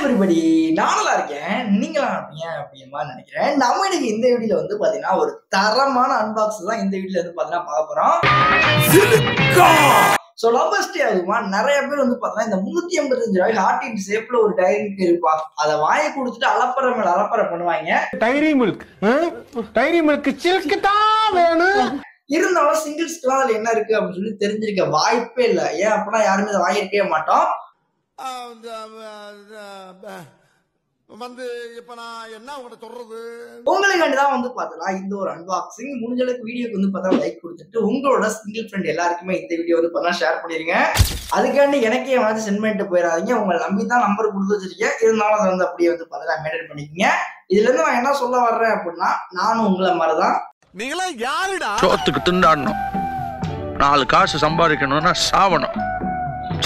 Everybody நான் நல்லா இருக்கேன். நீங்களா இருப்பீங்க அப்படிங்கிற மாதிரி நினைக்கிறேன். நம்ம இன்னைக்கு இந்த வீடியோல வந்து பாத்தீங்கன்னா ஒரு தரமான அன்பாக்ஸ் தான் இந்த வீடியோல வந்து பாத்தீங்கன்னா பார்க்க போறோம். சோ லவ்வர்ஸ் டே ஆகுமா நிறைய பேர் வந்து பாத்தீங்கன்னா இந்த 385 ரூபாய் ஹார்ட் இன் ஷேப்ல ஒரு டைரி மில்க் இருப்பா, அதை வாங்கி கொடுத்துட்டு அலப்பற மேல அலப்பற பண்ணுவாங்க. டைரி மில்க் சில்க் தான் வேணும். இருந்தாலும் சிங்கிள்ஸ்க்குலாம் அதுல என்ன இருக்கு அப்படின்னு சொல்லி தெரிஞ்சிருக்க வாய்ப்பே இல்லை. ஏன் அப்படின்னா யாருமே அதை வாங்கியிருக்கவே மாட்டோம். வந்து இப்ப நான் என்ன உங்கள்கிட்ட சொல்றது, உங்களுக்காண்டிதான் வந்து பார்த்தலாம் இந்த ஒரு அன்பாக்சிங். முடிஞ்ச அளவுக்கு வீடியோக்கு வந்து பார்த்தா லைக் கொடுத்துட்டு உங்களோட சிங்கிள் ஃப்ரெண்ட் எல்லாருக்குமே இந்த வீடியோ வந்து பார்த்தா ஷேர் பண்ணிருங்க. அதுக்காண்டி எனக்கே வந்து சென்ட் பண்ணிட்டு போயிடாதீங்க. உங்களை நம்பி தான் நம்பர் கொடுத்து வச்சிருக்கேன். இருந்தாலும் அதை வந்து அப்படியே வந்து பார்த்தா மெயின்டைன் பண்ணிக்கோங்க. இதுல இருந்து நான் என்ன சொல்ல வர்றேன் அப்படின்னா, நானும் உங்களை மாதிரிதான். நீங்களா யாருடா? சோத்துக்கு திண்டாடணும், 4 காசு சம்பாதிக்கணும்னா சாவணும்.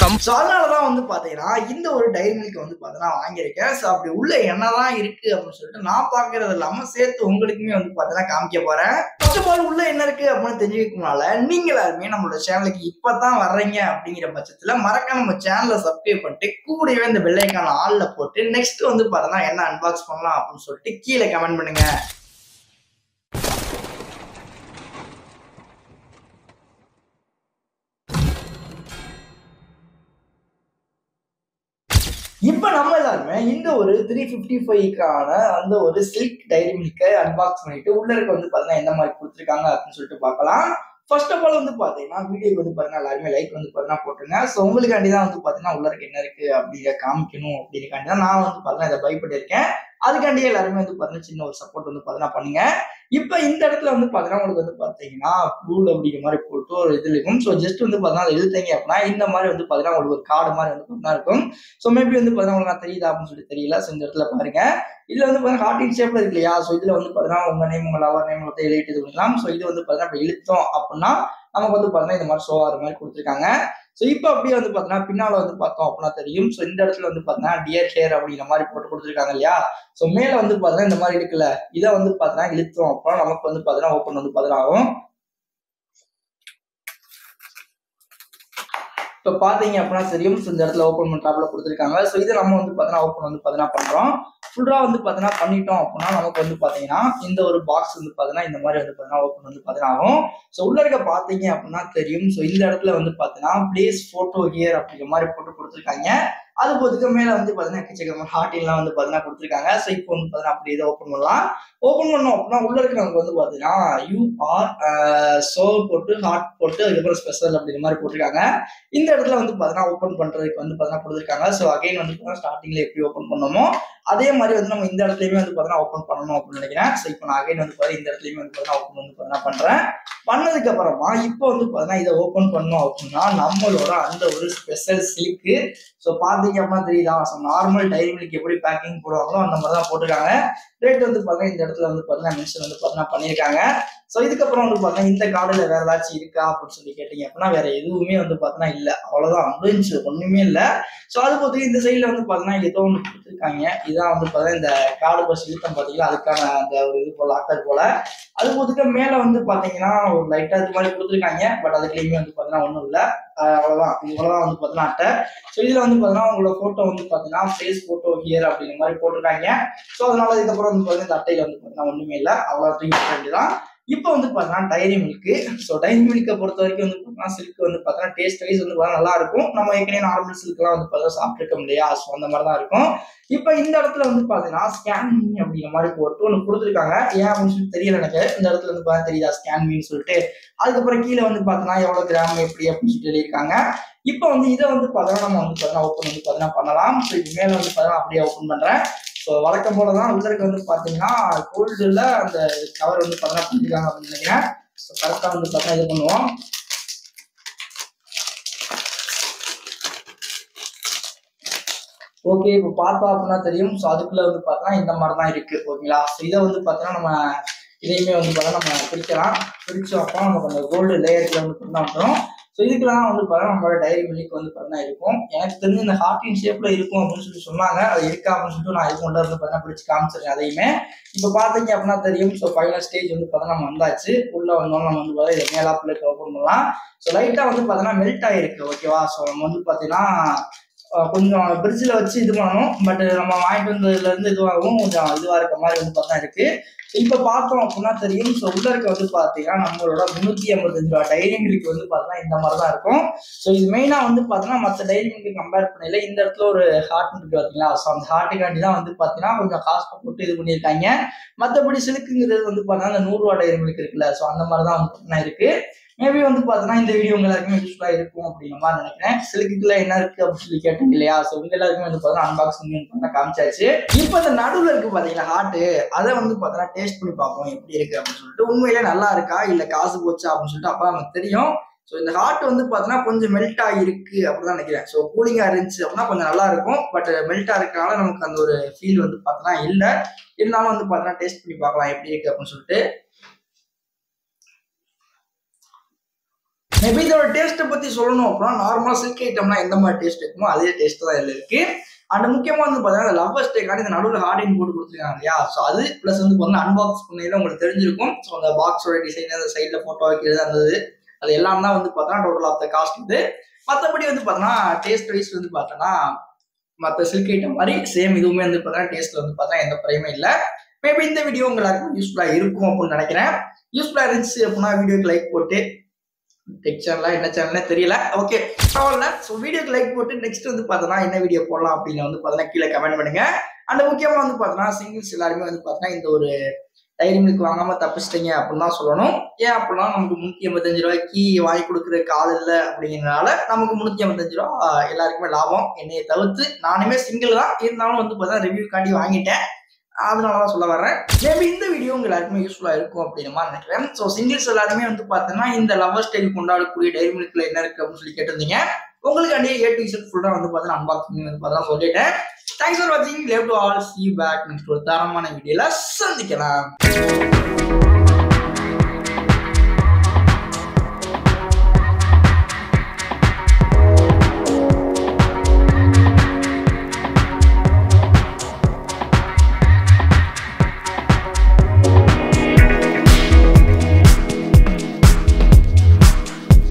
அதனாலதான் வந்து பாத்தீங்கன்னா இந்த ஒரு டைரி மில்க் வந்து பாத்தீங்கன்னா வாங்கியிருக்கேன். ஸோ அப்படி உள்ள என்னதான் இருக்கு அப்படின்னு சொல்லிட்டு நான் பாக்குறது இல்லாம சேர்த்து உங்களுக்குமே வந்து பாத்தீங்கன்னா காமிக்க போறேன். ஃபர்ஸ்ட் ஆஃப் ஆல் உள்ள என்ன இருக்கு அப்படின்னு தெரிஞ்சுக்கனால நீங்க எல்லாருமே நம்மளோட சேனலுக்கு இப்பதான் வர்றீங்க அப்படிங்கிற பட்சத்துல மறக்காம நம்ம சேனலை சப்ஸ்கிரைப் பண்ணிட்டு கூடவே இந்த பெல் ஐகான் ஆல்ல போட்டு நெக்ஸ்ட் வந்து பாத்தீங்கன்னா என்ன அன்பாக்ஸ் பண்ணலாம் அப்படின்னு சொல்லிட்டு கீழே கமெண்ட் பண்ணுங்க. இப்ப நம்ம எல்லாருமே இந்த ஒரு 355க்கான அந்த ஒரு சில்க் டைரி மில்கை அன்பாக்ஸ் பண்ணிட்டு உள்ள இருக்க வந்து பாத்தீங்கன்னா எந்த மாதிரி கொடுத்துருக்காங்க அப்படின்னு சொல்லிட்டு பார்க்கலாம். ஃபர்ஸ்ட் ஆஃப் ஆல் வந்து பாத்தீங்கன்னா வீடியோக்கு வந்து பாத்தீங்கன்னா எல்லாருமே லைக் வந்து பாத்தீங்கன்னா போட்டுருங்க. ஸோ உங்களுக்காண்டிதான் வந்து பாத்தீங்கன்னா உள்ள இருக்க என்ன இருக்கு அப்படிங்கிற காமிக்கணும் அப்படிங்கிறக்காண்டி தான் நான் வந்து பாத்தீங்கன்னா இதை பை பண்ணியிருக்கேன். அதுக்காண்டியே எல்லாருமே வந்து பாத்தீங்கன்னா சின்ன ஒரு சப்போர்ட் வந்து பாத்தீங்கன்னா பண்ணுங்க. இப்ப இந்த இடத்துல வந்து பாத்தீங்கன்னா உங்களுக்கு வந்து பாத்தீங்கன்னா ப்ளூட் அப்படிங்கிற மாதிரி போட்டு ஒரு இது இருக்கும். ஸோ ஜஸ்ட் வந்து பாத்தீங்கன்னா அதை இழுத்தீங்க அப்படின்னா இந்த மாதிரி வந்து பாத்தீங்கன்னா உங்களுக்கு ஒரு கார்டு மாதிரி வந்து பாத்தீங்கன்னா இருக்கும். ஸோ மேபி வந்து பாத்தீங்கன்னா உங்களுக்கு தெரியுதா அப்படின்னு சொல்லி தெரியல. ஸோ இந்த இடத்துல பாருங்க, இதுல வந்து பாத்தீங்கன்னா ஹார்ட் இன் ஷேப்ல இருக்கு இல்லையா? ஸோ இதுல வந்து பாத்தீங்கன்னா உங்க நேம், உங்க லவர் நேம் வந்து எழுதிட்டு இது பண்ணலாம். ஸோ இது வந்து பாத்தீங்கன்னா இப்ப இழுத்தோம் அப்படின்னா நமக்கு வந்து பாத்தீங்கன்னா இந்த மாதிரி ஷோ ஆகிற மாதிரி கொடுத்துருக்காங்க. ஸோ இப்போ அப்படியே வந்து பாத்தீங்கன்னா பின்னால வந்து பார்த்தோம் அப்படின்னா தெரியும். ஸோ இந்த இடத்துல வந்து பாத்தீங்கன்னா டியர் ஹேர் அப்படிங்கிற மாதிரி போட்டு கொடுத்துருக்காங்க இல்லையா? ஸோ மேல வந்து பாத்தீங்கன்னா இந்த மாதிரி இருக்குல்ல, இதை வந்து பாத்தீங்கன்னா இழுத்தோம் அப்புறம் நமக்கு வந்து பாத்தீங்கன்னா ஓப்பன் வந்து பாத்தீங்கன்னா ஆகும். இப்போ பாத்தீங்க அப்படின்னா தெரியும். ஸோ இந்த இடத்துல ஓப்பன் பண்றாப்புல கொடுத்துருக்காங்க. ஸோ இதை நம்ம வந்து பாத்தீங்கன்னா ஓப்பன் வந்து பாத்தீங்கன்னா பண்றோம். ஃபுல்லா வந்து பாத்தீங்கன்னா பண்ணிட்டோம் அப்படின்னா நமக்கு வந்து பாத்தீங்கன்னா இந்த ஒரு பாக்ஸ் வந்து பாத்தீங்கன்னா இந்த மாதிரி வந்து பாத்தீங்கன்னா ஓப்பன் வந்து பாத்தீங்கன்னா ஆகும். ஸோ உள்ள இருக்க பாத்தீங்க அப்படின்னா தெரியும். ஸோ இந்த இடத்துல வந்து பாத்தீங்கன்னா பிளேஸ் போட்டோ ஹியர் அப்படிங்கிற மாதிரி போட்டு கொடுத்துருக்காங்க. அது போதுக்கு மேல வந்து பாத்தீங்கன்னா எக்கச்சக்கமான ஹார்டின்லாம் வந்து பாத்தீங்கன்னா கொடுத்துருக்காங்க. ஸோ இப்போ வந்து பாத்தீங்கன்னா அப்படி இதை ஓப்பன் பண்ணலாம். ஓப்பன் பண்ணோம் அப்படின்னா உள்ள இருக்க நமக்கு வந்து பாத்தீங்கன்னா யூஆர் சோ போட்டு ஹார்ட் போட்டு அதுக்கப்புறம் ஸ்பெஷல் அப்படிங்கிற மாதிரி போட்டிருக்காங்க. இந்த இடத்துல வந்து பாத்தீங்கன்னா ஓப்பன் பண்றதுக்கு வந்து பாத்தீங்கன்னா கொடுத்துருக்காங்க. ஸோ அகைன் வந்து பாத்தீங்கன்னா ஸ்டார்டிங்ல எப்படி ஓப்பன் பண்ணோமோ அதே மாதிரி வந்து நம்ம இந்த இடத்துலயுமே வந்து பாத்தீங்கன்னா ஓப்பன் பண்ணணும் அப்படின்னு நினைக்கிறேன். ஸோ இப்போ நான் அகைன் வந்து பாத்தீங்கன்னா இந்த இடத்துலயுமே வந்து பாத்தீங்கன்னா ஓப்பன் வந்து பாத்தீங்கன்னா பண்றேன். பண்ணதுக்கு அப்புறமா இப்போ வந்து பாத்தீங்கன்னா இதை ஓப்பன் பண்ணோம் அப்படின்னா நம்மளோட அந்த ஒரு ஸ்பெஷல் சில்க்கு. ஸோ பாத்தீங்க அப்படின்னா தெரியுதா? ஸோ நார்மல் டைரி மில்க் எப்படி பேக்கிங் போடுவாங்களோ அந்த மாதிரி தான் போட்டிருக்காங்க. ரேட் வந்து பாத்தீங்கன்னா இந்த இடத்துல வந்து பாத்தீங்கன்னா மென்ஷன் வந்து பாத்தீங்கன்னா பண்ணியிருக்காங்க. ஸோ இதுக்கப்புறம் வந்து பாத்தீங்கன்னா இந்த கார்டுல வேற ஏதாச்சும் இருக்கா அப்படின்னு சொல்லி கேட்டீங்க அப்படின்னா வேற எதுவுமே வந்து பாத்தீங்கன்னா இல்ல, அவ்வளவுதான் முடிஞ்சு, ஒண்ணுமே இல்லை. ஸோ அது போது இந்த சைட்ல வந்து பாத்தீங்கன்னா ஏதோ ஒன்று கொடுத்துருக்காங்க. இதான் வந்து பாத்தீங்கன்னா இந்த கார்டு பஸ் இழுத்தம் பாத்தீங்கன்னா அதுக்கான அந்த ஒரு இது போல ஆக்கர் போல. அது போதுக்கு மேல வந்து பாத்தீங்கன்னா ஒரு லைட்டா இது மாதிரி கொடுத்துருக்காங்க. பட் அதுக்குள்ளயுமே வந்து பாத்தீங்கன்னா ஒன்றும் இல்லை, அவ்வளவுதான். இவ்வளவுதான் வந்து பாத்தீங்கன்னா அட்டை. ஸோ இதுல வந்து பாத்தீங்கன்னா உங்களோட போட்டோ வந்து பாத்தீங்கன்னா ஃபேஸ் போட்டோ ஹியர் அப்படிங்கிற மாதிரி போட்டிருக்காங்க. ஸோ அதனால இதுக்கப்புறம் வந்து பாத்தீங்கன்னா இந்த அட்டையில வந்து பாத்தீங்கன்னா ஒண்ணுமே இல்லை, அவ்வளவு தூக்கி வேண்டியதான். இப்போ வந்து பாத்தீங்கன்னா டைரி மில்க். ஸோ டைரி மில்கை பொறுத்த வரைக்கும் வந்து பாத்தீங்கன்னா சில்க் வந்து பாத்தீங்கன்னா டேஸ்ட் வைஸ் வந்து நல்லா இருக்கும். நம்ம ஏற்கனவே நார்மல் சில்க்லாம் வந்து பாத்தீங்கன்னா சாப்பிட்டுருக்கோம் இல்லையா? ஸோ அந்த மாதிரி தான் இருக்கும். இப்போ இந்த இடத்துல வந்து பாத்தீங்கன்னா ஸ்கேன் மீ அப்படிங்கிற மாதிரி போட்டு ஒன்று கொடுத்துருக்காங்க. ஏன் அப்படின்னு சொல்லி தெரியல எனக்கு. இந்த இடத்துல வந்து பாத்தீங்கன்னா தெரியுதா ஸ்கேன் மீன்னு சொல்லிட்டு. அதுக்கப்புறம் கீழே வந்து பாத்தீங்கன்னா எவ்வளவு கிராம் எப்படி அப்படின்னு சொல்லி எழுதியிருக்காங்க. இப்போ வந்து இதை வந்து பாத்தீங்கன்னா நம்ம வந்து பாத்தீங்கன்னா ஓப்பன் வந்து பாத்தீங்கன்னா பண்ணலாம். ஸோ இது மேல வந்து பாத்தீங்கன்னா அப்படியே ஓப்பன் பண்றேன். ஸோ வழக்கம் போலதான் உள்ள இருக்க வந்து பாத்தீங்கன்னா கோல்டுல அந்த கவர் வந்து பாத்தீங்கன்னா பண்ணிருக்காங்க அப்படின்னு நினைக்கிறேன். ஸோ கரெக்டா வந்து பாத்தீங்கன்னா இது பண்ணுவோம். ஓகே, இப்போ பார்த்தோம் அப்படின்னா தெரியும். ஸோ அதுக்குள்ள வந்து பார்த்தோன்னா இந்த மாதிரி தான் இருக்கு. ஓகேங்களா? ஸோ இதை வந்து பார்த்தோன்னா நம்ம இதையுமே வந்து பார்த்தா நம்ம பிரிக்கலாம். பிரிச்சோம் அப்போ நமக்கு அந்த கோல்டு லேயருக்கு வந்து பண்ணோம். ஸோ இதுக்கெல்லாம் வந்து பார்த்தா நம்மளோட டைரி மில்க் வந்து பார்த்தா இருக்கும். எனக்கு தெரிஞ்சு இந்த ஹார்ட் இன் ஷேப்ல இருக்கும் அப்படின்னு சொல்லி சொன்னாங்க. அது இருக்கா அப்படின்னு சொல்லிட்டு நான் இது கொண்டு வந்து பார்த்தா பிடிச்சி காமிச்சிருக்கேன் அதையுமே. இப்போ பார்த்தீங்க அப்படின்னா தெரியும். ஸோ ஃபைனல் ஸ்டேஜ் வந்து பார்த்தா நம்ம வந்தாச்சு. உள்ள வந்தோம் நம்ம வந்து பார்த்தா இதை மேலாப்பில் ஓப்பன் பண்ணலாம். ஸோ லைட்டாக வந்து பார்த்தோன்னா மெல்ட் ஆகிருக்கு. ஓகேவா? ஸோ நம்ம வந்து பார்த்தீங்கன்னா கொஞ்சம் பிரிட்ஜில் வச்சு இது பண்ணணும். பட் நம்ம வாங்கிட்டு வந்ததுலேருந்து இதுவாகவும் கொஞ்சம் இதுவாக இருக்க மாதிரி வந்து பார்த்தா இருக்கு. இப்போ பார்த்தோம் அப்படின்னா தெரியும். ஸோ உள்ள இருக்க வந்து பார்த்தீங்கன்னா நம்மளோட 385 ரூபா டைரி மில்க் வந்து பார்த்தீங்கன்னா இந்த மாதிரி தான் இருக்கும். ஸோ இது மெயினாக வந்து பார்த்தீங்கன்னா மற்ற டைரி மில்க் கம்பேர் பண்ணல இந்த இடத்துல ஒரு ஹார்ட் இருக்கு பார்த்தீங்களா. ஸோ அந்த ஹார்ட்டுக்காண்டி தான் வந்து பார்த்தீங்கன்னா கொஞ்சம் காசு போட்டு இது பண்ணியிருக்காங்க. மற்றபடி சிலுக்குங்கிறது வந்து பார்த்தீங்கன்னா இந்த 100 ரூபா டைரி மில்க் இருக்குல்ல, ஸோ அந்த மாதிரி தான் வந்து பார்த்தீங்கன்னா இருக்கு. மேபி வந்து பார்த்தீங்கன்னா இந்த வீடியோ உங்க எல்லாருக்குமே யூஸ்ஃபுல்லா இருக்கும் அப்படிங்கிற மாதிரி நினைக்கிறேன். சிலுக்குள்ள என்ன இருக்கு அப்படின்னு சொல்லி கேட்டீங்க இல்லையா. ஸோ உங்க எல்லாருக்குமே வந்து பார்த்தீங்கன்னா அன்பாக்சிங் பண்ண காமிச்சாச்சு. இப்போ இந்த நடுவில் இருக்கு பார்த்தீங்கன்னா ஹார்ட், அதை வந்து பார்த்தீங்கன்னா டேஸ்ட் பண்ணி பார்ப்போம் எப்படி இருக்கு அப்படின்னு சொல்லிட்டு. உண்மையிலே நல்லா இருக்கா இல்லை காசு போச்சா அப்படின்னு சொல்லிட்டு அப்போ நமக்கு தெரியும். ஸோ இந்த ஹார்ட் வந்து பார்த்தீங்கன்னா கொஞ்சம் மெல்ட் ஆகிருக்கு அப்படிதான் நினைக்கிறேன். ஸோ கூலிங்காக இருந்துச்சு அப்படின்னா கொஞ்சம் நல்லா இருக்கும். பட் மெல்ட்டாக இருக்கனால நமக்கு அந்த ஒரு ஃபீல் வந்து பார்த்தீங்கன்னா இல்லை. இருந்தாலும் வந்து பார்த்தீங்கன்னா டேஸ்ட் பண்ணி பார்க்கலாம் எப்படி இருக்கு அப்படின்னு சொல்லிட்டு. மேபி இதோட டேஸ்ட்டை பற்றி சொல்லணும் அப்படின்னா நார்மலாக சில்க் ஐட்டம்னா எந்த மாதிரி டேஸ்ட் இருக்குமோ அதே டேஸ்ட் தான் இதில் இருக்கு. அண்ட் முக்கியமாக வந்து பார்த்தீங்கன்னா லவ்வர் ஸ்டேக்கான இந்த நடுவில் ஹார்டின் போட்டு கொடுத்துருக்காங்க இல்லையா. ஸோ அது ப்ளஸ் வந்து பார்த்தீங்கன்னா அன்பாக்ஸ் பண்ணையில உங்களுக்கு தெரிஞ்சிருக்கும். ஸோ அந்த பாக்ஸோட டிசைன் அந்த சைடில் ஃபோட்டோ வைக்கிறது அந்த அது எல்லாம் தான் வந்து பார்த்தோன்னா டோட்டல் ஆஃப் த காஸ்ட் இது. மற்றபடி வந்து பார்த்தோன்னா டேஸ்ட் வைஸ் வந்து பார்த்தோன்னா மற்ற சில்க் ஐட்டம் மாதிரி சேம் இதுவுமே வந்து பார்த்தோன்னா டேஸ்ட்ல வந்து பார்த்தா எந்த குறையுமே இல்லை. மேபி இந்த வீடியோ உங்களுக்கு யூஸ்ஃபுல்லாக இருக்கும் அப்படின்னு நினைக்கிறேன். யூஸ்ஃபுல்லாக இருந்துச்சு அப்படின்னா வீடியோக்கு லைக் போட்டு டெக் சேனலா என்ன சேனல்னே தெரியல. ஓகே பரவாயில்ல. ஸோ வீடியோக்கு லைக் போட்டு நெக்ஸ்ட் வந்து பார்த்தோன்னா என்ன வீடியோ போடலாம் அப்படின்னு வந்து பார்த்தோன்னா கீழே கமெண்ட் பண்ணுங்க. அண்ட் முக்கியமாக வந்து பார்த்தோன்னா சிங்கிள்ஸ் எல்லாருமே வந்து பார்த்தோன்னா இந்த ஒரு டைரி மில்க் வாங்காம தப்பிச்சிட்டீங்க அப்படின்னு தான் சொல்லணும். ஏன் அப்படின்னா நமக்கு 385 ரூபாய்க்கு வாங்கி கொடுக்குற கால் இல்லை அப்படிங்கிறதுனால நமக்கு 385 ரூபா எல்லாருக்குமே லாபம். என்னையை தவிர்த்து நானுமே சிங்கிள் தான் இருந்தாலும் வந்து பார்த்தா ரிவ்யூக்காண்டி வாங்கிட்டேன். அதனாலதான் சொல்ல வர்றேன். மேபி இந்த வீடியோ உங்க எல்லாருக்குமே யூஸ்ஃபுல்லா இருக்கும் அப்படிங்கிற மாதிரி நினைக்கிறேன். ஸோ சிங்கிள்ஸ் எல்லாருமே வந்து பார்த்தோன்னா இந்த லவ்வர் ஸ்டைல் கொண்டாடக்கூடிய டைரி மில்க்ல என்ன இருக்கு அப்படின்னு சொல்லி கேட்டிருந்தீங்க. உங்களுக்கு A to Z ஃபுல்லா வந்து பார்த்தீங்கன்னா அன்பாக்சிங் வந்து பார்த்தா சொல்லிட்டேன். தேங்க்ஸ் ஃபார் வாட்சிங். Love to all. see you back next ஒரு தரமான வீடியோல சந்திக்கலாம்.